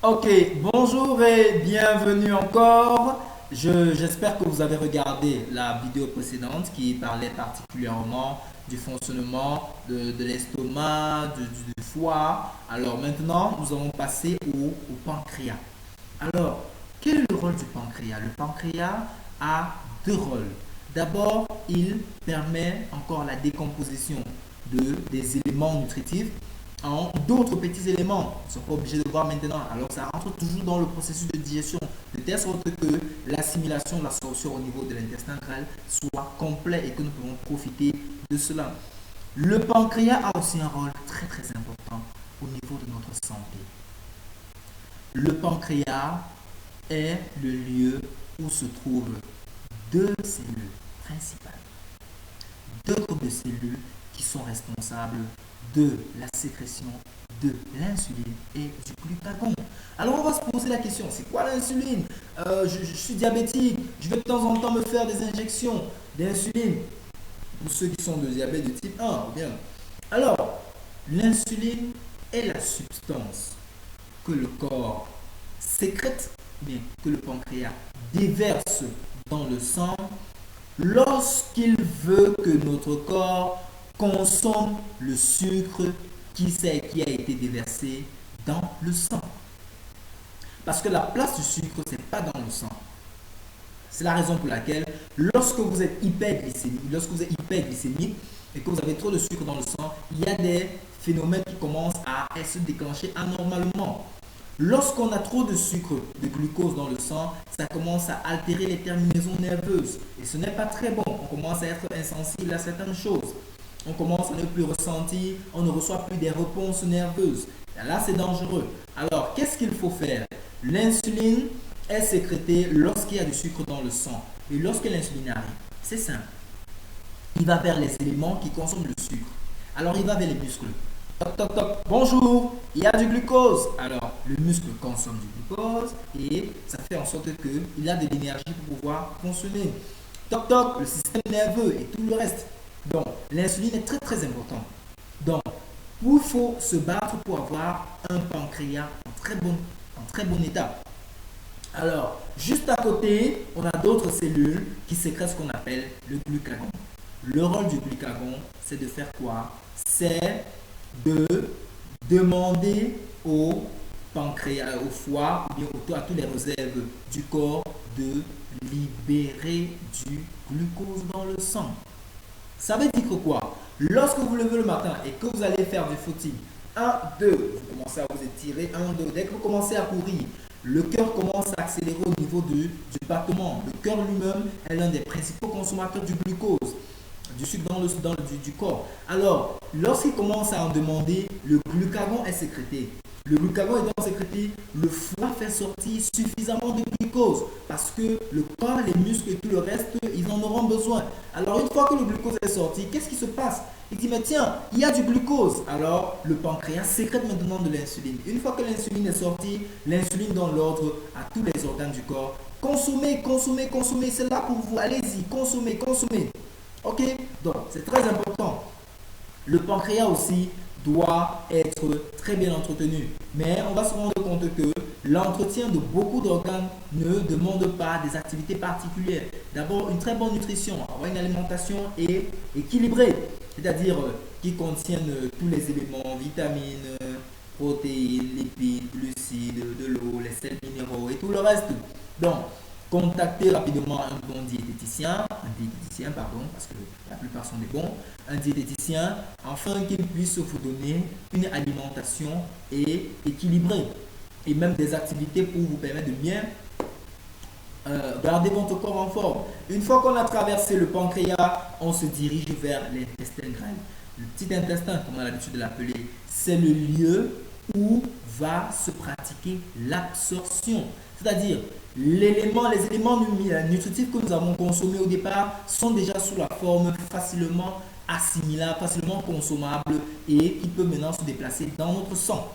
Ok, bonjour et bienvenue encore. J'espère que vous avez regardé la vidéo précédente qui parlait particulièrement du fonctionnement de l'estomac, du foie. Alors maintenant, nous allons passer au pancréas. Alors, quel est le rôle du pancréas? Le pancréas a deux rôles. D'abord, il permet encore la décomposition des éléments nutritifs en d'autres petits éléments. Ils ne sont pas obligés de voir maintenant. Alors, ça rentre toujours dans le processus de digestion, de telle sorte que l'assimilation, l'absorption au niveau de l'intestin grêle soit complet et que nous pouvons profiter de cela. Le pancréas a aussi un rôle très très important au niveau de notre santé. Le pancréas est le lieu où se trouvent deux cellules principales, deux groupes de cellules qui sont responsables de la sécrétion de l'insuline et du glucagon. Alors on va se poser la question, c'est quoi l'insuline? Je suis diabétique, je vais de temps en temps me faire des injections d'insuline pour ceux qui sont de diabète de type 1. Bien. Alors, l'insuline est la substance que le corps sécrète, bien que le pancréas déverse dans le sang lorsqu'il veut que notre corps consomme le sucre qui a été déversé dans le sang. Parce que la place du sucre, ce n'est pas dans le sang. C'est la raison pour laquelle, lorsque vous êtes hyperglycémique et que vous avez trop de sucre dans le sang, il y a des phénomènes qui commencent à se déclencher anormalement. Lorsqu'on a trop de sucre, de glucose dans le sang, ça commence à altérer les terminaisons nerveuses. Et ce n'est pas très bon. On commence à être insensible à certaines choses. On commence à ne plus ressentir, on ne reçoit plus des réponses nerveuses. Et là, c'est dangereux. Alors, qu'est-ce qu'il faut faire? L'insuline est sécrétée lorsqu'il y a du sucre dans le sang. Et lorsque l'insuline arrive, c'est simple. Il va vers les éléments qui consomment le sucre. Alors, il va vers les muscles. Toc, toc, toc. Bonjour, il y a du glucose. Alors, le muscle consomme du glucose et ça fait en sorte qu'il a de l'énergie pour pouvoir consommer. Toc, toc, le système nerveux et tout le reste. Donc, l'insuline est très, très important. Donc, il faut se battre pour avoir un pancréas en très bon état. Alors, juste à côté, on a d'autres cellules qui sécrètent ce qu'on appelle le glucagon. Le rôle du glucagon, c'est de faire quoi? C'est de demander au pancréas, au foie, ou bien à toutes les réserves du corps de libérer du glucose dans le sang. Ça veut dire que quoi? Lorsque vous levez le matin et que vous allez faire du footing, 1, 2, vous commencez à vous étirer, 1, 2, dès que vous commencez à courir, le cœur commence à accélérer au niveau du battement. Le cœur lui-même est l'un des principaux consommateurs du glucose, du sucre du corps. Alors, lorsqu'il commence à en demander, le glucagon est sécrété. Le glucagon est donc sécrété, le foie fait sortir suffisamment de glucose parce que le corps, les muscles et tout le reste, ils en auront besoin. Alors, une fois que le glucose est sorti, qu'est-ce qui se passe? Il dit, mais tiens, il y a du glucose. Alors, le pancréas sécrète maintenant de l'insuline. Une fois que l'insuline est sortie, l'insuline donne l'ordre à tous les organes du corps. Consommez, consommez, consommez, c'est là pour vous. Allez-y, consommez, consommez. Ok? Donc, c'est très important. Le pancréas aussi doit être très bien entretenu. Mais on va se rendre compte que l'entretien de beaucoup d'organes ne demande pas des activités particulières. D'abord, une très bonne nutrition, avoir une alimentation équilibrée, c'est-à-dire qui contienne tous les éléments, vitamines, protéines, lipides, glucides, de l'eau, les sels minéraux et tout le reste. Donc, contactez rapidement un bon diététicien, parce que la plupart sont des bons, un diététicien, afin qu'il puisse vous donner une alimentation équilibrée et même des activités pour vous permettre de bien garder votre corps en forme. Une fois qu'on a traversé le pancréas, on se dirige vers l'intestin grêle. Le petit intestin, comme on a l'habitude de l'appeler, c'est le lieu où va se pratiquer l'absorption. C'est-à-dire, les éléments nutritifs que nous avons consommés au départ sont déjà sous la forme facilement assimilable, facilement consommable et qui peut maintenant se déplacer dans notre sang.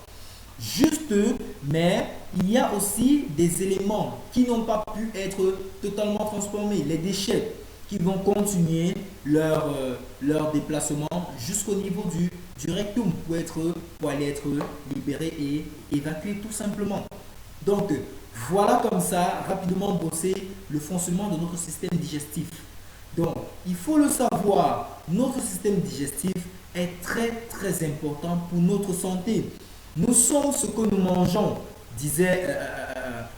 Juste, mais il y a aussi des éléments qui n'ont pas pu être totalement transformés, les déchets qui vont continuer leur déplacement jusqu'au niveau du rectum pour aller être libérés et évacués tout simplement. Donc, voilà comme ça, rapidement bosser le fonctionnement de notre système digestif. Donc, il faut le savoir, notre système digestif est très très important pour notre santé. Nous sommes ce que nous mangeons, disait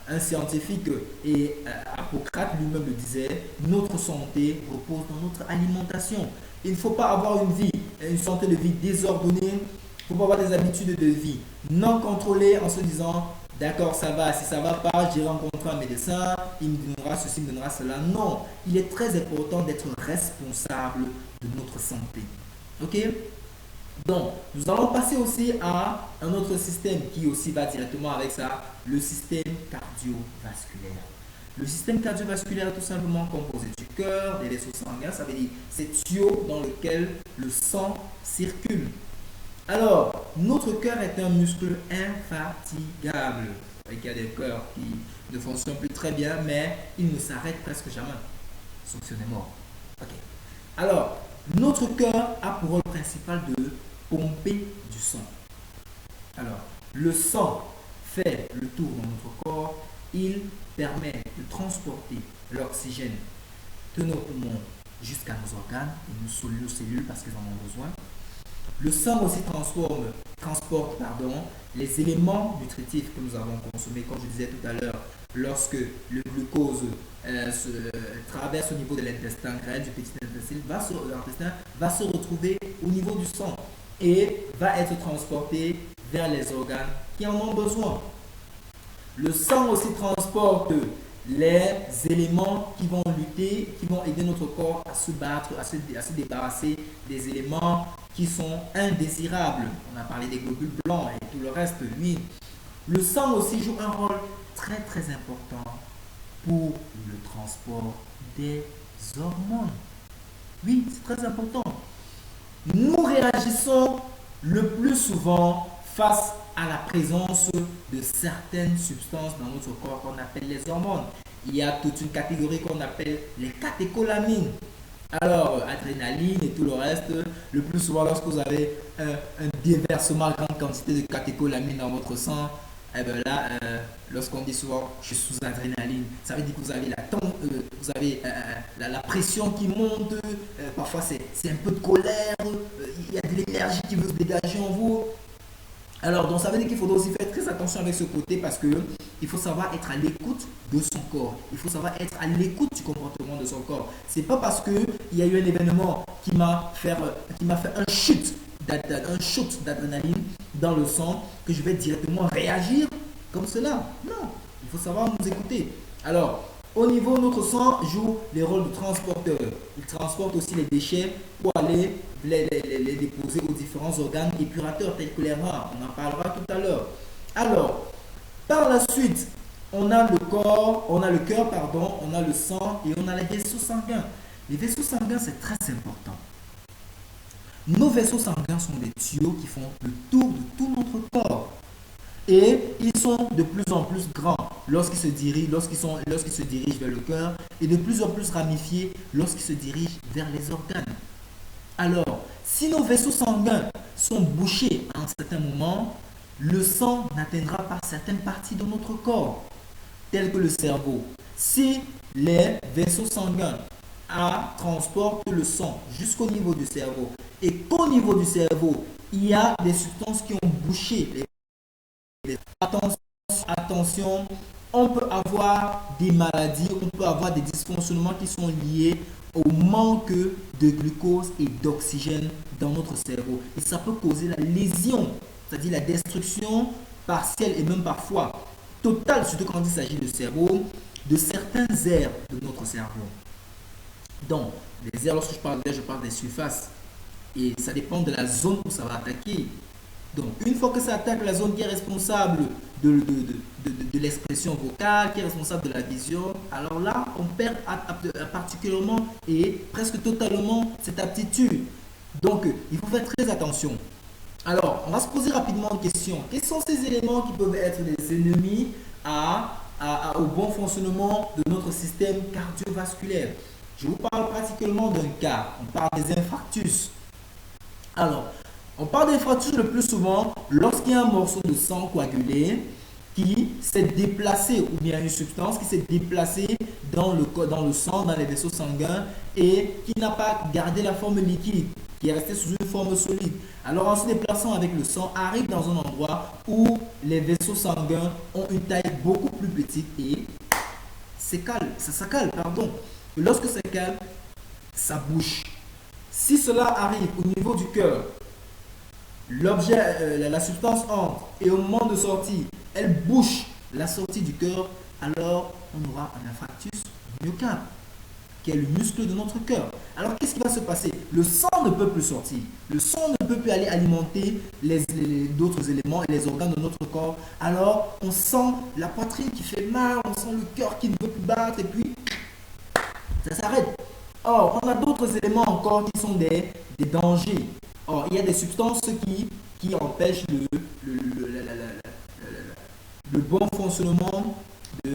un scientifique, et Hippocrate lui-même le disait, notre santé repose dans notre alimentation. Il ne faut pas avoir une santé de vie désordonnée, il ne faut pas avoir des habitudes de vie non contrôlées en se disant d'accord, ça va, si ça ne va pas, j'irai rencontrer un médecin, il me donnera ceci, il me donnera cela. Non, il est très important d'être responsable de notre santé. Ok? Donc, nous allons passer aussi à un autre système qui aussi va directement avec ça, le système cardiovasculaire. Le système cardiovasculaire est tout simplement composé du cœur, des vaisseaux sanguins, ça veut dire ces tuyaux dans lesquels le sang circule. Alors, notre cœur est un muscle infatigable. Il y a des cœurs qui ne fonctionnent plus très bien, mais ils ne s'arrêtent presque jamais. Sauf si on est mort. Ok. Alors, notre cœur a pour rôle principal de pomper du sang. Alors, le sang fait le tour dans notre corps. Il permet de transporter l'oxygène de nos poumons jusqu'à nos organes et nos cellules parce qu'ils en ont besoin. Le sang aussi transporte les éléments nutritifs que nous avons consommés, comme je disais tout à l'heure, lorsque le glucose traverse au niveau de l'intestin grêle, du petit intestin, l'intestin va se retrouver au niveau du sang et va être transporté vers les organes qui en ont besoin. Le sang aussi transporte les éléments qui vont lutter, qui vont aider notre corps à se battre, à se débarrasser des éléments qui sont indésirables. On a parlé des globules blancs et tout le reste. Oui. Le sang aussi joue un rôle très très important pour le transport des hormones. Oui, c'est très important. Nous réagissons le plus souvent face à la présence de certaines substances dans notre corps qu'on appelle les hormones. Il y a toute une catégorie qu'on appelle les catécholamines. Alors, adrénaline et tout le reste, le plus souvent lorsque vous avez un déversement à grande quantité de catécholamines dans votre sang, et bien là, lorsqu'on dit souvent je suis sous adrénaline, ça veut dire que vous avez la pression qui monte, parfois c'est un peu de colère, il y a de l'énergie qui veut se dégager en vous. Alors, donc ça veut dire qu'il faudra aussi faire très attention avec ce côté parce que il faut savoir être à l'écoute de son corps. Il faut savoir être à l'écoute du comportement de son corps. C'est pas parce que il y a eu un événement qui m'a fait un chute d'adrénaline dans le sang que je vais directement réagir comme cela. Non, il faut savoir nous écouter. Alors, au niveau de notre sang, joue les rôles de transporteur. Il transporte aussi les déchets pour aller les déposer aux différents organes épurateurs tels que les reins. On en parlera tout à l'heure. Alors, par la suite, on a le cœur, on a le sang et on a les vaisseaux sanguins. Les vaisseaux sanguins, c'est très important. Nos vaisseaux sanguins sont des tuyaux qui font le tour de tout notre corps. Et ils sont de plus en plus grands lorsqu'ils se dirigent vers le cœur et de plus en plus ramifiés lorsqu'ils se dirigent vers les organes. Alors, si nos vaisseaux sanguins sont bouchés à un certain moment, le sang n'atteindra pas certaines parties de notre corps, telles que le cerveau. Si les vaisseaux sanguins transportent le sang jusqu'au niveau du cerveau et qu'au niveau du cerveau, il y a des substances qui ont bouché les Attention, on peut avoir des maladies, on peut avoir des dysfonctionnements qui sont liés au manque de glucose et d'oxygène dans notre cerveau. Et ça peut causer la lésion, c'est-à-dire la destruction partielle et même parfois totale, surtout quand il s'agit de cerveau, de certaines aires de notre cerveau. Donc, les aires, lorsque je parle d'air, je parle des surfaces. Et ça dépend de la zone où ça va attaquer. Donc, une fois que ça attaque la zone qui est responsable de l'expression vocale, qui est responsable de la vision, alors là, on perd particulièrement et presque totalement cette aptitude. Donc, il faut faire très attention. Alors, on va se poser rapidement une question. Quels sont ces éléments qui peuvent être des ennemis au bon fonctionnement de notre système cardiovasculaire? Je vous parle pratiquement d'un cas. On parle des infarctus. Alors, on parle d'infarctus le plus souvent lorsqu'il y a un morceau de sang coagulé qui s'est déplacée, ou bien une substance qui s'est déplacée dans le sang, dans les vaisseaux sanguins, et qui n'a pas gardé la forme liquide, qui est restée sous une forme solide. Alors en se déplaçant avec le sang, arrive dans un endroit où les vaisseaux sanguins ont une taille beaucoup plus petite et ça cale, pardon. Lorsque ça cale, ça bouche. Si cela arrive au niveau du cœur, l'objet, la substance entre et au moment de sortie, elle bouche la sortie du cœur, alors on aura un infarctus du myocarde, qui est le muscle de notre cœur. Alors qu'est-ce qui va se passer? Le sang ne peut plus sortir. Le sang ne peut plus aller alimenter d'autres éléments et les organes de notre corps. Alors on sent la poitrine qui fait mal, on sent le cœur qui ne veut plus battre et puis ça s'arrête. Or, on a d'autres éléments encore qui sont des dangers. Or, il y a des substances qui empêchent le bon fonctionnement du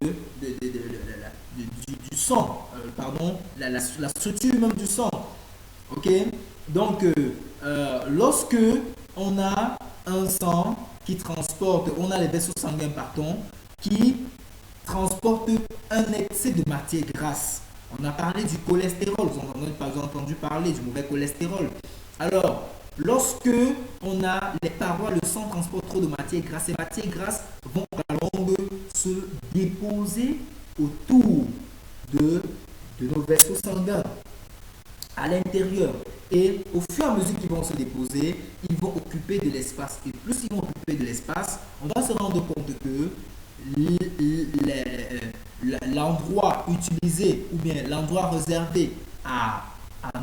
sang, pardon, la structure même du sang. Ok? Donc, lorsque on a un sang qui transporte, on a les vaisseaux sanguins, pardon, qui transportent un excès de matière grasse. On a parlé du cholestérol, vous en avez pas entendu parler du mauvais cholestérol. Alors, lorsque on a les parois, le sang transporte trop de matière grasse, ces matières grasses vont à la longue se déposer autour de nos vaisseaux sanguins, à l'intérieur. Et au fur et à mesure qu'ils vont se déposer, ils vont occuper de l'espace. Et plus ils vont occuper de l'espace, on va se rendre compte que l'endroit utilisé ou bien l'endroit réservé à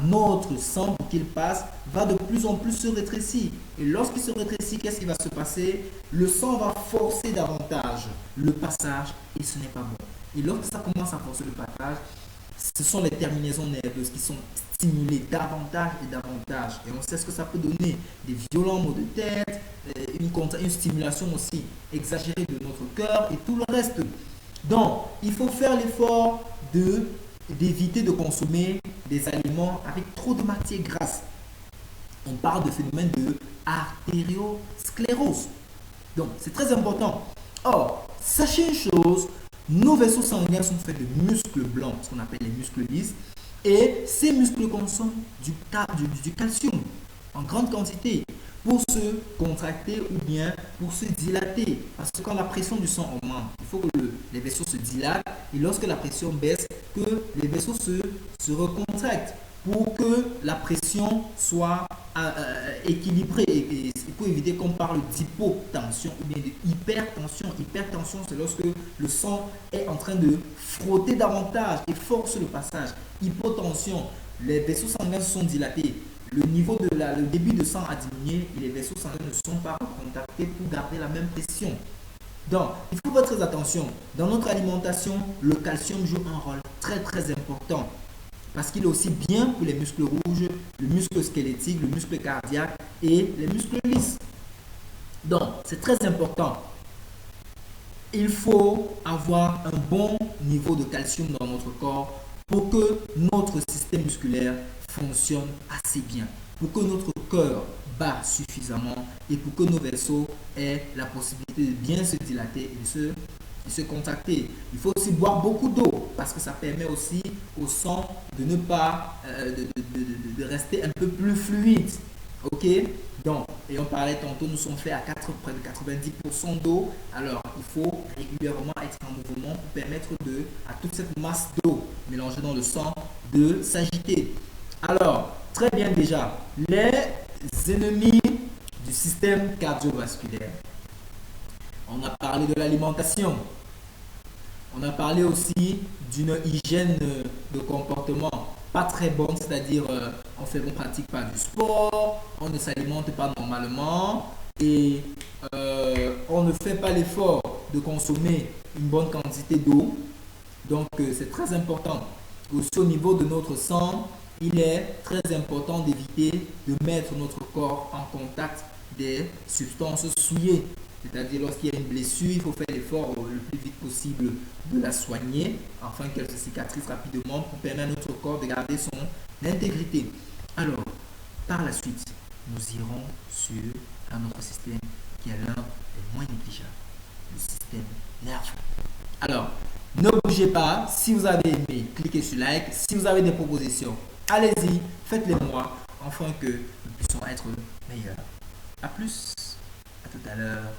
notre sang pour qu'il passe va de plus en plus se rétrécir. Et lorsqu'il se rétrécit, qu'est-ce qui va se passer? Le sang va forcer davantage le passage et ce n'est pas bon. Et lorsque ça commence à forcer le passage, ce sont les terminaisons nerveuses qui sont stimulées davantage et davantage. Et on sait ce que ça peut donner. Des violents maux de tête, une stimulation aussi exagérée de notre cœur et tout le reste. Donc, il faut faire l'effort d'éviter de consommer des aliments avec trop de matière grasse. On parle de phénomène de artériosclérose. Donc, c'est très important. Or, sachez une chose, nos vaisseaux sanguins sont faits de muscles blancs, ce qu'on appelle les muscles lisses, et ces muscles consomment du calcium en grande quantité pour se contracter ou bien pour se dilater. Parce que quand la pression du sang augmente, il faut que les vaisseaux se dilatent et lorsque la pression baisse, que les vaisseaux se recontractent pour que la pression soit équilibrée. Et pour éviter qu'on parle d'hypotension ou bien d'hypertension. Hypertension, c'est lorsque le sang est en train de frotter davantage et force le passage. Hypotension, les vaisseaux sanguins sont dilatés. Le niveau le débit de sang a diminué et les vaisseaux sanguins ne sont pas contactés pour garder la même pression. Donc, il faut faire très attention. Dans notre alimentation, le calcium joue un rôle très très important parce qu'il est aussi bien pour les muscles rouges, le muscle squelettique, le muscle cardiaque et les muscles lisses. Donc, c'est très important. Il faut avoir un bon niveau de calcium dans notre corps pour que notre système musculaire fonctionne assez bien, pour que notre cœur bat suffisamment et pour que nos vaisseaux aient la possibilité de bien se dilater et de se contracter. Il faut aussi boire beaucoup d'eau parce que ça permet aussi au sang de ne pas de rester un peu plus fluide. Ok? Donc, et on parlait tantôt, nous sommes faits à près de 90% d'eau. Alors, il faut régulièrement être en mouvement pour permettre à toute cette masse d'eau mélangée dans le sang de s'agiter. Alors, très bien déjà, les ennemis du système cardiovasculaire. On a parlé de l'alimentation. On a parlé aussi d'une hygiène de comportement pas très bonne, c'est-à-dire on pratique pas du sport, on ne s'alimente pas normalement et on ne fait pas l'effort de consommer une bonne quantité d'eau. Donc c'est très important. Aussi au niveau de notre sang, il est très important d'éviter de mettre notre corps en contact des substances souillées. C'est-à-dire lorsqu'il y a une blessure, il faut faire l'effort le plus vite possible de la soigner afin qu'elle se cicatrise rapidement pour permettre à notre corps de garder son intégrité. Alors, par la suite, nous irons sur un autre système qui est l'un des moins négligeables, le système nerveux. Alors, ne bougez pas. Si vous avez aimé, cliquez sur like. Si vous avez des propositions, allez-y, faites-les moi, afin que nous puissions être meilleurs. A plus, à tout à l'heure.